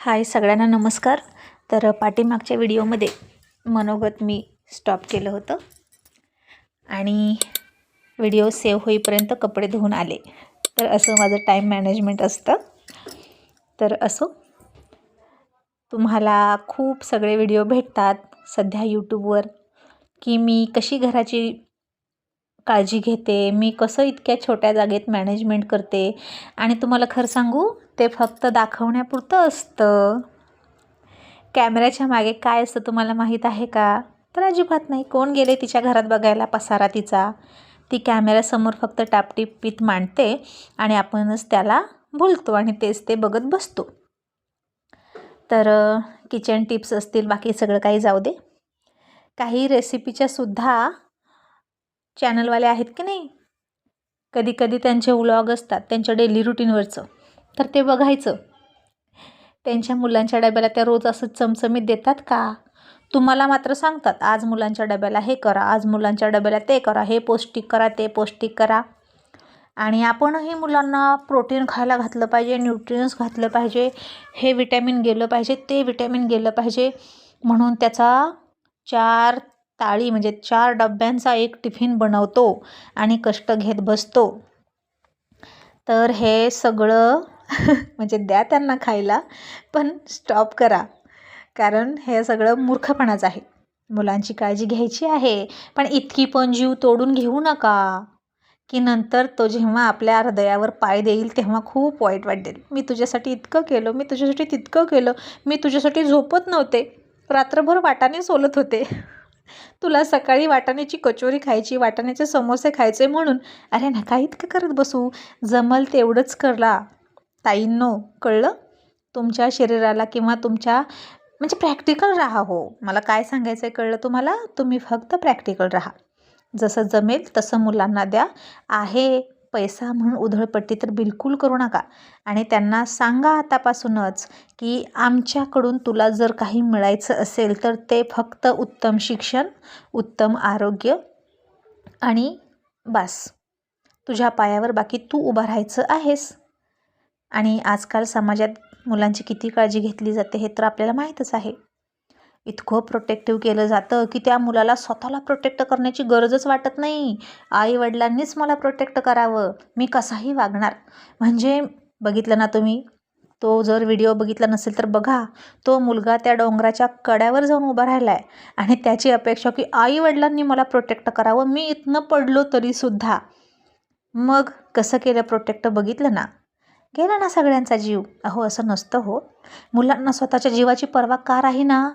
हाय सगळ्यांना नमस्कार. तर पाठीमागच्या व्हिडिओमध्ये मनोगत मी स्टॉप केलं होतं आणि व्हिडिओ सेव्ह होईपर्यंत कपडे धुवून आले. तर असं माझं टाईम मॅनेजमेंट असतं. तर असो, तुम्हाला खूप सगळे व्हिडिओ भेटतात सध्या यूट्यूबवर की मी कशी घराची काळजी घेते, मी कसं इतक्या छोट्या जागेत मॅनेजमेंट करते. आणि तुम्हाला खरं सांगू, ते फक्त दाखवण्यापुरतं असतं. कॅमेऱ्याच्या मागे काय असतं तुम्हाला माहीत आहे का? तर अजिबात नाही. कोण गेले तिच्या घरात बघायला पसारा तिचा? ती कॅमेऱ्यासमोर फक्त टापटीपीत मांडते आणि आपणच त्याला भुलतो आणि तेच ते बघत बसतो. तर किचन टिप्स असतील, बाकी सगळं काही जाऊ दे. काही रेसिपीच्या सुद्धा चॅनलवाले आहेत की नाही, कधी कधी त्यांचे व्लॉग असतात त्यांच्या डेली रुटीनवरचं, तर ते बघायचं. त्यांच्या मुलांच्या डब्याला त्या रोज असं चमचमीत देतात का? तुम्हाला मात्र सांगतात आज मुलांच्या डब्याला हे करा, आज मुलांच्या डब्याला ते करा, हे पौष्टिक करा, ते पौष्टिक करा. आणि आपणही मुलांना प्रोटीन खायला घातलं पाहिजे, न्यूट्रियन्स घातलं पाहिजे, हे विटॅमिन गेलं पाहिजे, ते विटॅमिन गेलं पाहिजे, म्हणून त्याचा 4 ताळी म्हणजे 4 डब्यांचा एक टिफिन बनवतो आणि कष्ट घेत बसतो. तर हे सगळं म्हणजे द्या त्यांना खायला, पण स्टॉप करा. कारण हे सगळं मूर्खपणाच आहे. मुलांची काळजी घ्यायची आहे, पण इतकी पण जीव तोडून घेऊ नका की नंतर तो जेव्हा आपल्या हृदयावर पाय देईल तेव्हा खूप वाईट वाटेल. मी तुझ्यासाठी इतकं केलं, मी तुझ्यासाठी तितकं केलं, मी तुझ्यासाठी झोपत नव्हते, रात्रभर वाटाणे सोलत होते, तुला सकाळी वाटाण्याची कचोरी खायची, वाटाण्याचे समोसे खायचे म्हणून. अरे नका इतकं करत बसू, जमल तेवढंच करा ताईंनो, कळलं? तुमच्या शरीराला किंवा तुमच्या म्हणजे प्रॅक्टिकल राहा. हो, मला काय सांगायचं आहे कळलं तुम्हाला? तुम्ही फक्त प्रॅक्टिकल राहा. जसं जमेल तसं मुलांना द्या. आहे पैसा म्हणून उधळपट्टी तर बिलकुल करू नका. आणि त्यांना सांगा आतापासूनच की आमच्याकडून तुला जर काही मिळायचं असेल तर ते फक्त उत्तम शिक्षण, उत्तम आरोग्य आणि बस. तुझ्या पायावर बाकी तू उभा राहायचं आहेस. आणि आजकाल समाजात मुलांची किती काळजी घेतली जाते हे तर आपल्याला माहीतच आहे. इतकं प्रोटेक्टिव्ह केलं जातं की त्या मुलाला स्वतःला प्रोटेक्ट करण्याची गरजच वाटत नाही. आईवडिलांनीच मला प्रोटेक्ट करावं, मी कसाही वागणार. म्हणजे बघितलं ना तुम्ही, तो जर व्हिडिओ बघितला नसेल तर बघा. तो मुलगा त्या डोंगराच्या कड्यावर जाऊन उभा राहिला आहे आणि त्याची अपेक्षा की आईवडिलांनी मला प्रोटेक्ट करावं, मी इथनं पडलो तरीसुद्धा. मग कसं केलं प्रोटेक्ट बघितलं ना? गेला ना सगळ्यांचा जीव. अहो असं नसतं हो. मुलांना स्वतःच्या जीवाची पर्वा का राहीना?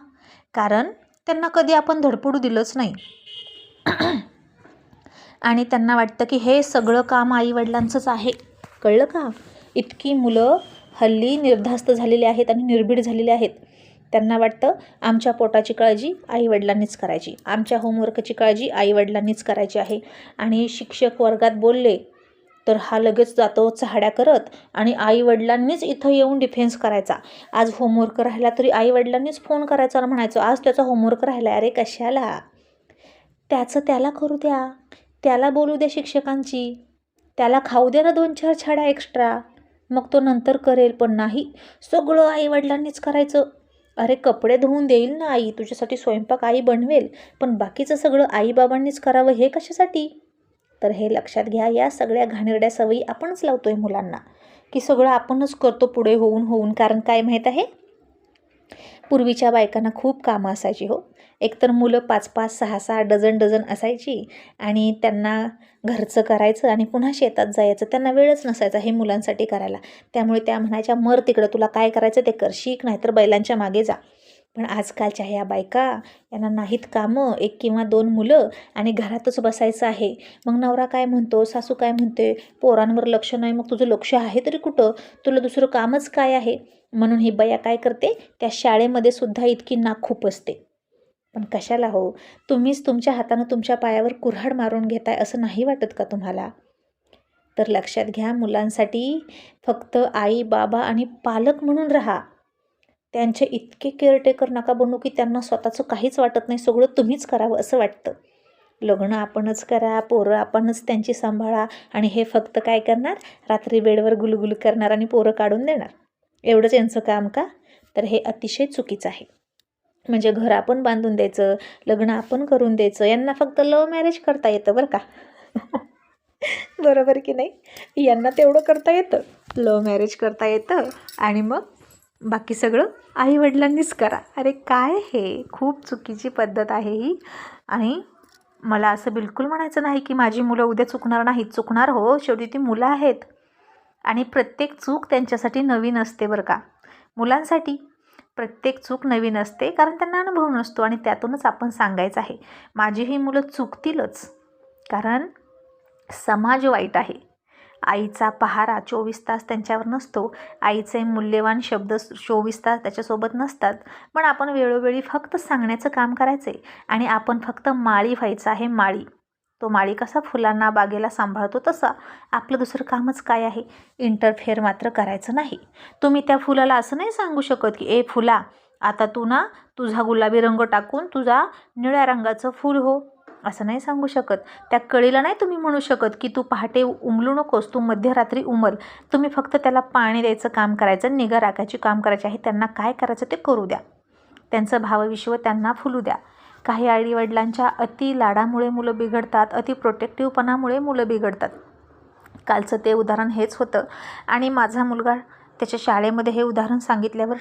कारण त्यांना कधी आपण धडपडू दिलंच नाही. आणि त्यांना वाटतं की हे सगळं काम आईवडिलांचंच आहे. कळलं का? इतकी मुलं हल्ली निर्धास्त झालेली आहेत आणि निर्भीड झालेली आहेत. त्यांना वाटतं आमच्या पोटाची काळजी आईवडिलांनीच करायची, आमच्या होमवर्कची काळजी आईवडिलांनीच करायची आहे. आणि शिक्षक वर्गात बोलले तर हा लगेच जातो चहाड्या करत आणि आईवडिलांनीच इथं येऊन डिफेन्स करायचा. आज होमवर्क राहिला तरी आईवडिलांनीच फोन करायचा आणि म्हणायचं आज त्याचा होमवर्क राहिला. अरे कशाला? त्याचं त्याला करू द्या, त्याला बोलू द्या शिक्षकांची, त्याला खाऊ द्या ना 2-4 छड्या एक्स्ट्रा, मग तो नंतर करेल. पण नाही, सगळं आईवडिलांनीच करायचं. अरे कपडे धुवून देईल ना आई, तुझ्यासाठी स्वयंपाक आई बनवेल, पण बाकीचं सगळं आईबाबांनीच करावं हे कशासाठी? तर हे लक्षात घ्या, या सगळ्या घाणेरड्या सवयी आपणच लावतोय मुलांना की सगळं आपणच करतो पुढे होऊन. कारण काय माहीत आहे, पूर्वीच्या बायकांना खूप कामं असायची हो. एकतर मुलं 5-5, 6-6, डझन असायची आणि त्यांना घरचं करायचं आणि पुन्हा शेतात जायचं. त्यांना वेळच नसायचा हे मुलांसाठी करायला. त्यामुळे त्या म्हणायच्या मर तिकडं, तुला काय करायचं ते कर, शिक नाही तर बैलांच्या मागे जा. पण आजकालच्या ह्या बायका, यांना नाहीत कामं, 1 किंवा 2 मुलं आणि घरातच बसायचं आहे. मग नवरा काय म्हणतो, सासू काय म्हणते, पोरांवर लक्ष नाही, मग तुझं लक्ष आहे तरी कुठं, तुला दुसरं कामच काय आहे? म्हणून ही बाया काय करते, त्या शाळेमध्ये सुद्धा इतकी नाक असते. पण कशाला हो? तुम्हीच तुमच्या हातानं तुमच्या पायावर कुऱ्हाड मारून घेताय असं नाही वाटत का तुम्हाला? तर लक्षात घ्या, मुलांसाठी फक्त आई, बाबा आणि पालक म्हणून राहा. त्यांचे इतके केअरटेकर नका बनू की त्यांना स्वतःचं काहीच वाटत नाही, सगळं तुम्हीच करावं असं वाटतं. लग्न आपणच करा, पोरं आपणच त्यांची सांभाळा आणि हे फक्त काय करणार, रात्री बेडवर गुलगुल करणार आणि पोरं काढून देणार. एवढंच यांचं काम का? तर हे अतिशय चुकीचं आहे. म्हणजे घर आपण बांधून द्यायचं, लग्न आपण करून द्यायचं, यांना फक्त लव्ह मॅरेज करता येतं बरं का. बरोबर की नाही? यांना तेवढं करता येतं, लव्ह मॅरेज करता येतं आणि मग बाकी सगळं आईवडिलांनीच करा. अरे काय हे खूप चुकीची पद्धत आहे ही. आणि मला असं बिलकुल म्हणायचं नाही की माझी मुलं उद्या चुकणार नाहीत. चुकणार हो, शेवटी ती मुलं आहेत आणि प्रत्येक चूक त्यांच्यासाठी नवीन असते बरं का. मुलांसाठी प्रत्येक चूक नवीन असते, कारण त्यांना अनुभव नसतो आणि त्यातूनच आपण सांगायचं आहे. माझी ही मुलं चुकतीलच, कारण समाज वाईट आहे. आईचा पहारा 24 तास त्यांच्यावर नसतो, आईचे मूल्यवान शब्द 24 तास त्याच्यासोबत नसतात. पण आपण वेळोवेळी फक्त सांगण्याचं काम करायचं आहे आणि आपण फक्त माळी व्हायचं आहे. माळी, तो माळी कसा फुलांना बागेला सांभाळतो तसा आपलं दुसरं कामच काय आहे, इंटरफेअर मात्र करायचं नाही. तुम्ही त्या फुलाला असं नाही सांगू शकत की ए फुला, आता तू ना तुझा गुलाबी रंग टाकून तुझा निळ्या रंगाचं फूल हो, असं नाही सांगू शकत. त्या कळीला नाही तुम्ही म्हणू शकत की तू पहाटे उमलू नकोस, तू मध्यरात्री उमल. तुम्ही फक्त त्याला पाणी द्यायचं काम करायचं, निगा राखायची काम करायची आहे. त्यांना काय करायचं ते करू द्या, त्यांचं भावविश्व त्यांना फुलू द्या. काही आईवडिलांच्या अति लाडामुळे मुलं बिघडतात, अति प्रोटेक्टिव्हपणामुळे मुलं बिघडतात. कालचं ते उदाहरण हेच होतं. आणि माझा मुलगा त्याच्या शाळेमध्ये हे उदाहरण सांगितल्यावर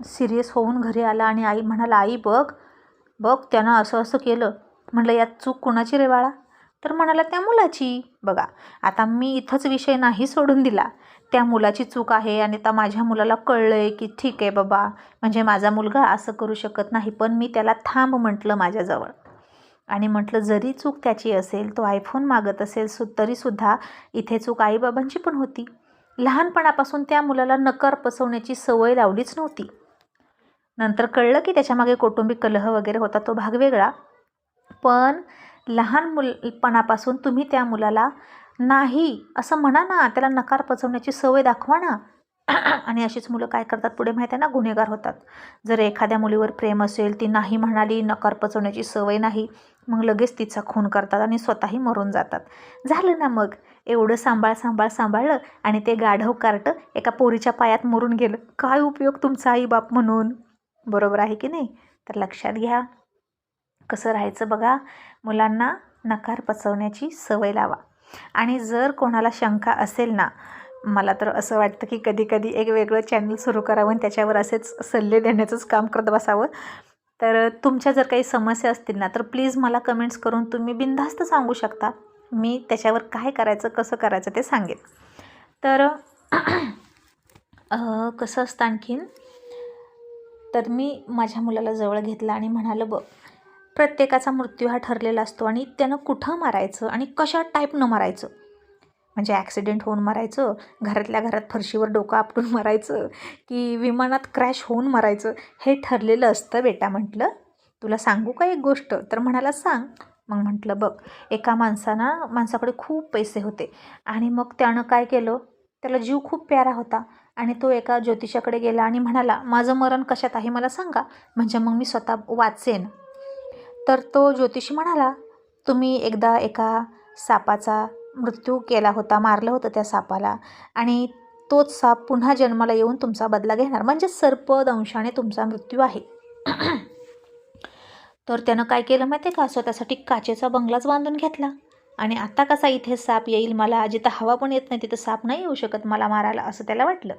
सिरियस होऊन घरी आला आणि आई म्हणाला, आई बघ बघ त्यानं असं असं केलं. म्हटलं यात चूक कोणाची रे बाळा? तर म्हणाला त्या मुलाची. बघा आता मी इथंच विषय नाही सोडून दिला, त्या मुलाची चूक आहे आणि आता माझ्या मुलाला कळलं आहे की ठीक आहे बाबा, म्हणजे माझा मुलगा असं करू शकत नाही. पण मी त्याला थांब म्हटलं माझ्याजवळ आणि म्हटलं जरी चूक त्याची असेल, तो आयफोन मागत असेल तरीसुद्धा इथे चूक आईबाबांची पण होती. लहानपणापासून त्या मुलाला नकार पचवण्याची सवय लावलीच नव्हती. नंतर कळलं की त्याच्यामागे कौटुंबिक कलह वगैरे होता, तो भाग वेगळा. पण लहान मुलपणापासून तुम्ही त्या मुलाला नाही असं म्हणा ना, त्याला नकार पचवण्याची सवय दाखवा ना. आणि अशीच मुलं काय करतात पुढे माहिती आहे ना, गुन्हेगार होतात. जर एखाद्या मुलीवर प्रेम असेल, ती नाही म्हणाली, नकार पचवण्याची सवय नाही, मग लगेच तिचा खून करतात आणि स्वतःही मरून जातात. झालं ना मग, एवढं सांभाळलं आणि ते गाढव कार्ट एका पोरीच्या पायात मरून गेलं. काय उपयोग तुमचा आईबाप म्हणून? बरोबर आहे की नाही? तर लक्षात घ्या, कसं राहायचं बघा. मुलांना नकार पचवण्याची सवय लावा. आणि जर कोणाला शंका असेल ना, मला तर असं वाटतं की कधी कधी एक वेगळं चॅनल सुरू करावं आणि त्याच्यावर असेच सल्ले देण्याचंच काम करत बसावं. तर तुमच्या जर काही समस्या असतील ना, तर प्लीज मला कमेंट्स करून तुम्ही बिनधास्त सांगू शकता. मी त्याच्यावर काय करायचं कसं करायचं ते सांगेन. तर कसं असतं आणखीन, तर मी माझ्या मुलाला जवळ घेतलं आणि म्हणालं बघ, प्रत्येकाचा मृत्यू हा ठरलेला असतो आणि त्यानं कुठं मारायचं आणि कशा टाईपनं मारायचं, म्हणजे ॲक्सिडेंट होऊन मारायचं, घरातल्या घरात फरशीवर डोकं आपटून मारायचं, की विमानात क्रॅश होऊन मारायचं, हे ठरलेलं असतं बेटा. म्हटलं तुला सांगू का एक गोष्ट? तर म्हणाला सांग. मग म्हटलं बघ, एका माणसाकडे खूप पैसे होते आणि मग त्यानं काय केलं, त्याला जीव खूप प्यारा होता आणि तो एका ज्योतिषाकडे गेला आणि म्हणाला माझं मरण कशात आहे मला सांगा, म्हणजे मग मी स्वतः वाचेन. तर तो ज्योतिषी म्हणाला तुम्ही एकदा एका सापाचा मृत्यू केला होता, मारलं होतं त्या सापाला, आणि तोच साप पुन्हा जन्माला येऊन तुमचा बदला घेणार, म्हणजे सर्पदंशाने तुमचा मृत्यू आहे. तर त्यानं काय केलं माहिती आहे का, स्वतःसाठी काचेचा बंगलाच बांधून घेतला. आणि आता कसा इथे साप येईल मला, जिथं हवा पण येत नाही तिथं साप नाही येऊ शकत मला मारायला, असं त्याला वाटलं.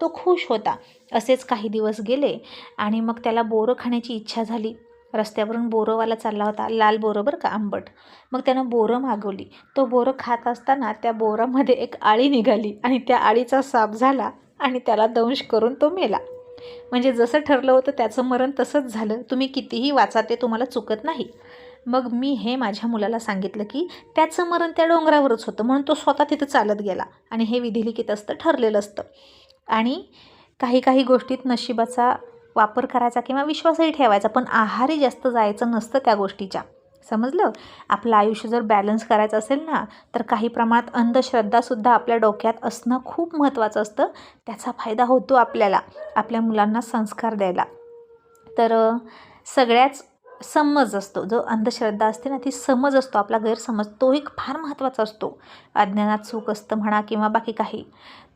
तो खुश होता. असेच काही दिवस गेले आणि मग त्याला बोरं खाण्याची इच्छा झाली. रस्त्यावरून बोरंवाला चालला होता, लाल बोरं बरं का, आंबट. मग त्यानं बोरं मागवली. तो बोरं खात असताना त्या बोरामध्ये एक आळी निघाली आणि त्या आळीचा साप झाला आणि त्याला दंश करून तो मेला. म्हणजे जसं ठरलं होतं त्याचं मरण तसंच झालं. तुम्ही कितीही वाचा ते तुम्हाला चुकत नाही. मग मी हे माझ्या मुलाला सांगितलं की त्याचं मरण त्या डोंगरावरच होतं, म्हणून तो स्वतः तिथं चालत गेला आणि हे विधिलिखित असतं, ठरलेलं असतं. आणि काही गोष्टीत नशिबाचा वापर करायचा किंवा विश्वासही ठेवायचा, पण आहारी जास्त जायचं नसतं त्या गोष्टीच्या. समजलं? आपलं आयुष्य जर बॅलन्स करायचं असेल ना, तर काही प्रमाणात अंधश्रद्धासुद्धा आपल्या डोक्यात असणं खूप महत्त्वाचं असतं. त्याचा फायदा होतो आपल्याला, आपल्या मुलांना संस्कार द्यायला. तर सगळ्याच समज असतो, जो अंधश्रद्धा असते ना ती समज असतो, आपला गैरसमज, तोही फार महत्त्वाचा असतो. अज्ञानात सुख असतं म्हणा किंवा बाकी काही.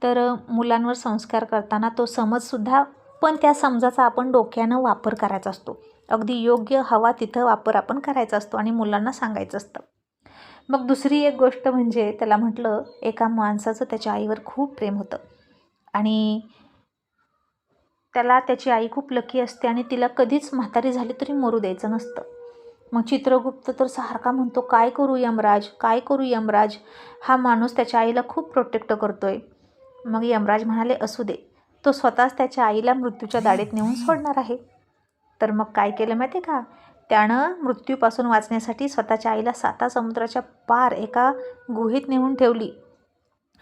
तर मुलांवर संस्कार करताना तो समजसुद्धा पण त्या समजाचा आपण डोक्यानं वापर करायचा असतो. अगदी योग्य हवा तिथं वापर आपण करायचा असतो आणि मुलांना सांगायचं असतं. मग दुसरी एक गोष्ट म्हणजे त्याला म्हटलं, एका माणसाचं त्याच्या आईवर खूप प्रेम होतं आणि त्याला त्याची आई खूप लकी असते आणि तिला कधीच म्हातारी झाली तरी मरू द्यायचं नसतं. मग चित्रगुप्त तर सारखा म्हणतो, काय करू यमराज, काय करू यमराज. हा माणूस त्याच्या आईला खूप प्रोटेक्ट करतोय. मग यमराज म्हणाले, असू दे, तो स्वतःच त्याच्या आईला मृत्यूच्या दाढेत नेऊन सोडणार आहे. तर मग काय केलं माहिती आहे का, त्यानं मृत्यूपासून वाचण्यासाठी स्वतःच्या आईला 7 समुद्राच्या पार एका गुहेत नेऊन ठेवली.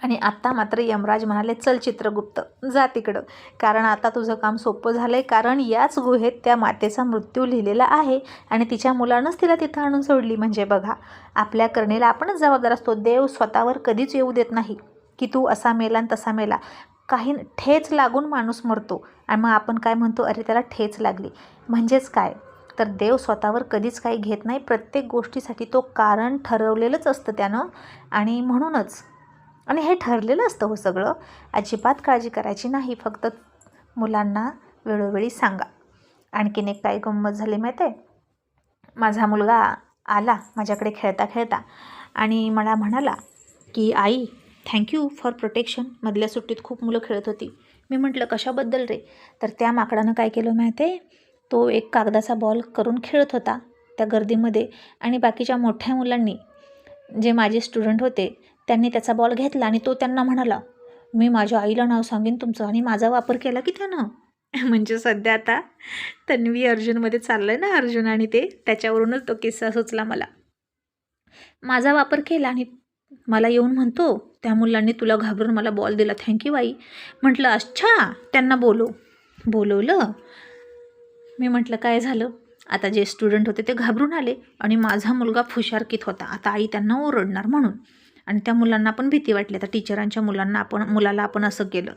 आणि आत्ता मात्र यमराज म्हणाले, चल चित्रगुप्त, जा तिकडं, कारण आता तुझं काम सोपं झालं आहे. कारण याच गुहेत त्या मातेचा मृत्यू लिहिलेला आहे आणि तिच्या मुलानंच तिला तिथं आणून सोडली. म्हणजे बघा, आपल्या करणेला आपणच जबाबदार असतो. देव स्वतःवर कधीच येऊ देत नाही की तू असा मेला आणि तसा मेला. काही ठेच लागून माणूस मरतो आणि मग आपण काय म्हणतो, अरे त्याला ठेच लागली. म्हणजेच काय, तर देव स्वतःवर कधीच काही घेत नाही. प्रत्येक गोष्टीसाठी तो कारण ठरवलेलंच असतं त्यानं. आणि म्हणूनच, आणि हे ठरलेलं असतं हो सगळं. अजिबात काळजी करायची नाही, फक्त मुलांना वेळोवेळी सांगा. आणखीन एक काय गंमत झाली माहीत आहे, माझा मुलगा आला माझ्याकडे खेळता खेळता आणि मला म्हणाला की आई, थँक्यू फॉर प्रोटेक्शन. मधल्या सुट्टीत खूप मुलं खेळत होती. मी म्हटलं, कशाबद्दल रे. तर त्या माकडानं काय केलं माहीत आहे, तो एक कागदाचा बॉल करून खेळत होता त्या गर्दीमध्ये आणि बाकीच्या मोठ्या मुलांनी, जे माझे स्टुडंट होते, त्यांनी त्याचा बॉल घेतला आणि तो त्यांना म्हणाला, मी माझ्या आईला नाव सांगेन तुमचं, आणि माझा वापर केला की त्यानं. म्हणजे सध्या आता तन्वी अर्जुनमध्ये चाललं आहे ना, अर्जुन आणि ते, त्याच्यावरूनच तो किस्सा सुचला मला. माझा वापर केला आणि मला येऊन म्हणतो, त्या मुलांनी तुला घाबरून मला बॉल दिला, थँक्यू आई. म्हटलं, अच्छा, त्यांना बोलवलं. मी म्हटलं, काय झालं. आता जे स्टुडंट होते ते घाबरून आले आणि माझा मुलगा फुशारकीत होता. आता आई त्यांना ओरडणार म्हणून. आणि त्या मुलांना पण भीती वाटली. आता टीचरांच्या मुलाला आपण असं केलं.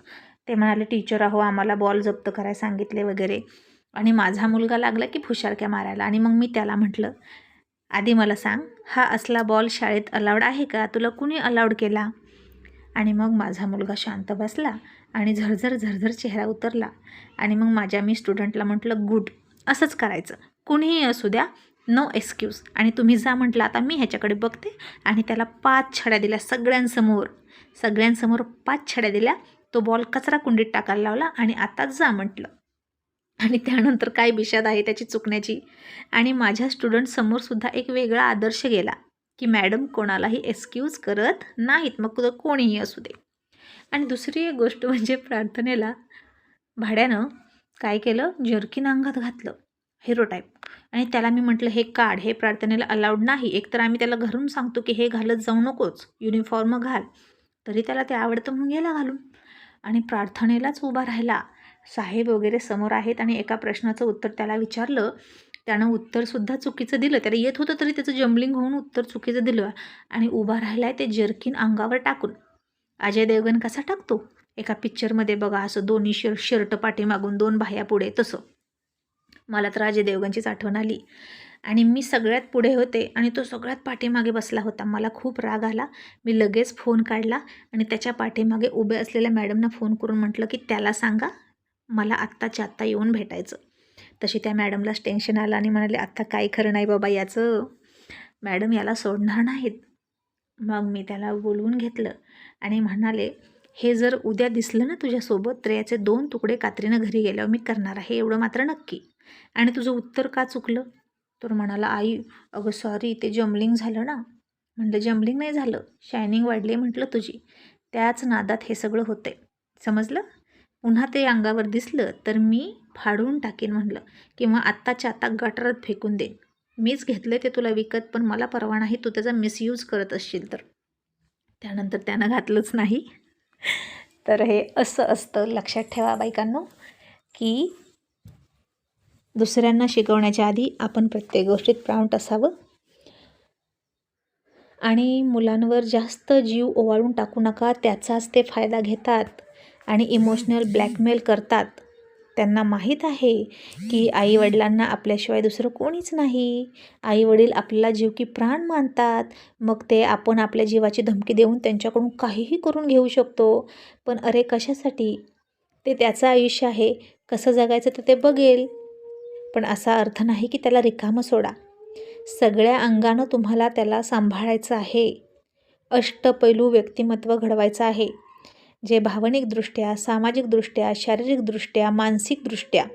ते म्हणाले, टीचर अहो, आम्हाला बॉल जप्त करायला सांगितले वगैरे. आणि माझा मुलगा लागला की फुशारक्या मारायला. आणि मग मी त्याला म्हटलं, आधी मला सांग, हा असला बॉल शाळेत अलाउड आहे का, तुला कुणी अलाउड केला. आणि मग माझा मुलगा शांत बसला आणि झरझर चेहरा उतरला. आणि मग मी स्टुडंटला म्हटलं, गुड, असंच करायचं, कुणीही असू द्या, नो एक्सक्यूज. आणि तुम्ही जा म्हटलं. आता मी ह्याच्याकडे बघते. आणि त्याला 5 छड्या दिल्या सगळ्यांसमोर 5 छड्या दिल्या. तो बॉल कचरा कुंडीत टाकायला लावला आणि आता जा म्हटलं. आणि त्यानंतर काय बिशाद आहे त्याची चुकण्याची. आणि माझ्या स्टुडंटसमोरसुद्धा एक वेगळा आदर्श गेला की मॅडम कोणालाही एक्सक्यूज करत नाहीत, मग तो कोणीही असू दे. आणि दुसरी एक गोष्ट म्हणजे प्रार्थनेला भाड्यानं काय केलं, जर्किन अंगात घातलं, हिरो टाईप. आणि त्याला मी म्हटलं, हे काढ, हे प्रार्थनेला अलाउड नाही. एकतर आम्ही त्याला घरून सांगतो की हे घालत जाऊ नकोच, युनिफॉर्म घाल, तरी त्याला ते आवडतं म्हणून गेला घालून. आणि प्रार्थनेलाच उभा राहिला. साहेब वगैरे समोर आहेत आणि एका प्रश्नाचं उत्तर त्याला विचारलं, त्यानं उत्तरसुद्धा चुकीचं दिलं. त्याला येत होतं तरी त्याचं जम्बलिंग होऊन उत्तर चुकीचं दिलं. आणि उभा राहिला आहे ते जर्किन अंगावर टाकून. अजय देवगण कसा टाकतो एका पिक्चरमध्ये बघा, असं दोन्ही शर्ट पाठीमागून 2 बाह्या पुढे, तसं. मला तर अजय देवगणचीच आठवण आली. आणि मी सगळ्यात पुढे होते आणि तो सगळ्यात पाठीमागे बसला होता. मला खूप राग आला. मी लगेच फोन काढला आणि त्याच्या पाठीमागे उभे असलेल्या मॅडमना फोन करून म्हटलं की त्याला सांगा मला आत्ताच्या आत्ता येऊन भेटायचं. तशी त्या मॅडमलाच टेन्शन आलं आणि म्हणाले, आत्ता काय खरं नाही बाबा याचं, मॅडम याला सोडणार नाहीत. मग मी त्याला बोलवून घेतलं आणि म्हणाले, हे जर उद्या दिसलं ना तुझ्यासोबत, तर याचे 2 तुकडे कात्रीनं घरी गेल्यावर मी करणार आहे, एवढं मात्र नक्की. आणि तुझं उत्तर का चुकलं. तर म्हणाला, आई अगं सॉरी, ते जम्बलिंग झालं ना. म्हटलं, जम्बलिंग नाही झालं, शायनिंग वाढली म्हटलं तुझी, त्याच नादात हे सगळं होतंय, समजलं. पुन्हा ते अंगावर दिसलं तर मी फाडून टाकेन म्हटलं, किंवा आत्ताच्या आत्ता गटारात फेकून देईन. मीच घेतलं ते तुला विकत, पण मला परवा नाही तू त्याचा मिसयूज करत असशील तर. त्यानंतर त्यानं घातलंच नाही. तर हे असं असतं, लक्षात ठेवा बायकांनो, की दुसऱ्यांना शिकवण्याच्या आधी आपण प्रत्येक गोष्टीत प्राउड असावं. आणि मुलांवर जास्त जीव ओवाळून टाकू नका, त्याचाच ते फायदा घेतात आणि इमोशनल ब्लॅकमेल करतात. त्यांना माहीत आहे की आईवडिलांना आपल्याशिवाय दुसरं कोणीच नाही. आईवडील आपल्याला जीव की प्राण मानतात. मग ते आपण आपल्या जीवाची धमकी देऊन त्यांच्याकडून काहीही करून घेऊ शकतो. पण अरे कशासाठी, ते त्याचं आयुष्य आहे, कसं जगायचं तर ते बघेल. पण असा अर्थ नाही की त्याला रिकामं सोडा. सगळ्या अंगानं तुम्हाला त्याला सांभाळायचं आहे. अष्टपैलू व्यक्तिमत्व घडवायचं आहे, जे भावनिकदृष्ट्या, सामाजिकदृष्ट्या, शारीरिकदृष्ट्या, मानसिकदृष्ट्या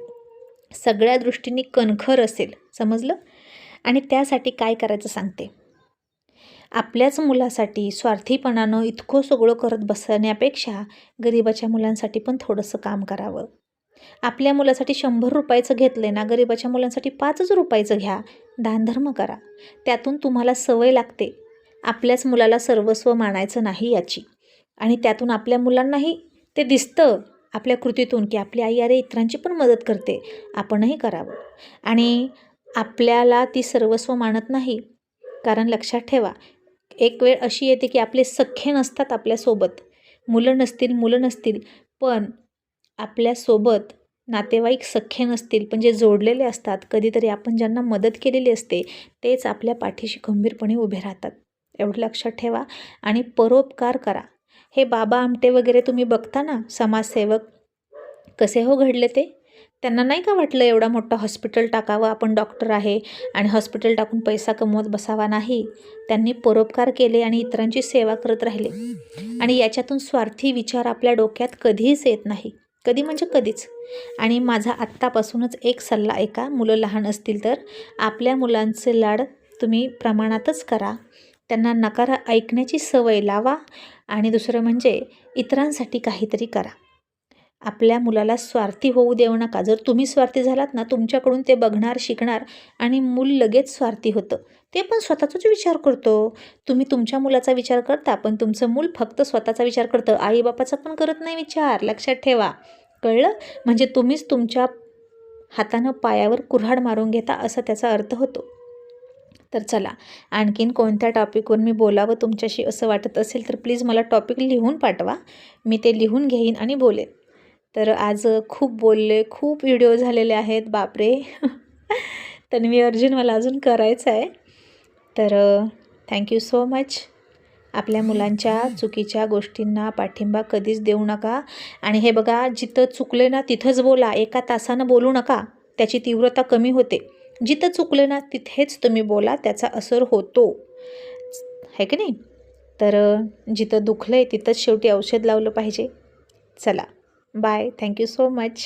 सगळ्या दृष्टींनी कणखर असेल. समजलं? आणि त्यासाठी काय करायचं सांगते. आपल्याच मुलासाठी स्वार्थीपणानं इतकं सगळं करत बसण्यापेक्षा गरिबाच्या मुलांसाठी पण थोडंसं काम करावं. आपल्या मुलासाठी 100 रुपयाचं घेतलं ना, गरिबाच्या मुलांसाठी 5च रुपयाचं घ्या. दानधर्म करा. त्यातून तुम्हाला सवय लागते आपल्याच मुलाला सर्वस्व मानायचं नाही याची. आणि त्यातून आपल्या मुलांनाही ते दिसतं आपल्या कृतीतून की आपली आई अरे इतरांची पण मदत करते, आपणही करावं. आणि आपल्याला ती सर्वस्व मानत नाही. कारण लक्षात ठेवा, एक वेळ अशी येते की आपले सख्खे नसतात आपल्यासोबत, मुलं नसतील, पण आपल्यासोबत नातेवाईक सख्खे नसतील, पण जे जोडलेले असतात, कधीतरी आपण ज्यांना मदत केलेली असते तेच आपल्या पाठीशी खंबीरपणे उभे राहतात. एवढं लक्षात ठेवा आणि परोपकार करा. हे बाबा आमटे वगैरे तुम्ही बघता ना, समाजसेवक कसे हो घडले ते. त्यांना नाही का वाटलं एवढा मोठा हॉस्पिटल टाकावं, आपण डॉक्टर आहे आणि हॉस्पिटल टाकून पैसा कमवत बसावा. नाही, त्यांनी परोपकार केले आणि इतरांची सेवा करत राहिले. आणि याच्यातून स्वार्थी विचार आपल्या डोक्यात कधीच येत नाही. कधी म्हणजे कधीच. आणि माझा आत्तापासूनच एक सल्ला ऐका, मुलं लहान असतील तर आपल्या मुलांचे लाड तुम्ही प्रमाणातच करा. त्यांना नकार ऐकण्याची सवय लावा. आणि दुसरं म्हणजे इतरांसाठी काहीतरी करा. आपल्या मुलाला स्वार्थी होऊ देऊ नका. जर तुम्ही स्वार्थी झालात ना, तुमच्याकडून ते बघणार, शिकणार आणि मूल लगेच स्वार्थी होतं. ते पण स्वतःचाच विचार करतो. तुम्ही तुमच्या मुलाचा विचार करता, पण तुमचं मूल फक्त स्वतःचा विचार करतं, आईबापाचा पण करत नाही विचार. लक्षात ठेवा. कळलं? म्हणजे तुम्हीच तुमच्या हातानं पायावर कुऱ्हाड मारून घेता असा त्याचा अर्थ होतो. तर चला, आणखीन कोणत्या टॉपिकवर मी बोलावं तुमच्याशी असं वाटत असेल तर प्लीज मला टॉपिक लिहून पाठवा. मी ते लिहून घेईन आणि बोलेन. तर आज खूप बोलले, खूप व्हिडिओ झालेले आहेत. बापरे. तन्वी अर्जुन मला अजून करायचं आहे. तर थँक्यू सो मच. आपल्या मुलांच्या चुकीच्या गोष्टींना पाठिंबा कधीच देऊ नका. आणि हे बघा, जिथं चुकले ना तिथंच बोला. एका तासानं बोलू नका, त्याची तीव्रता कमी होते. जिथं चुकले ना तिथेच तुम्ही बोला, त्याचा असर होतो, है की नाही. तर जिथं दुखलं आहे तिथंच शेवटी औषध लावलं पाहिजे. चला, बाय. Thank you so much.